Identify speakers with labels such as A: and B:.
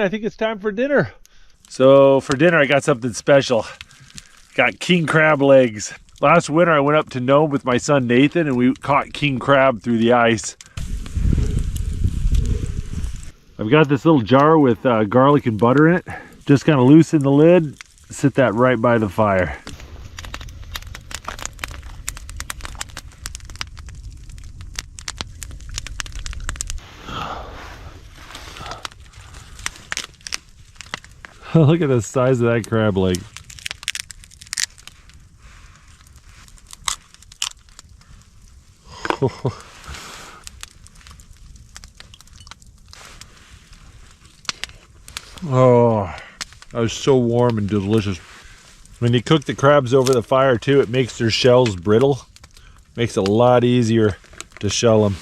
A: I think it's time for dinner.
B: So for dinner, I got something special. Got king crab legs. Last winter, I went up to Nome with my son Nathan, and we caught king crab through the ice. I've got this little jar with garlic and butter in it. Just kind of loosen the lid, sit that right by the fire. Look at the size of that crab leg. Oh, that was so warm and delicious. When you cook the crabs over the fire too, it makes their shells brittle. Makes it a lot easier to shell them.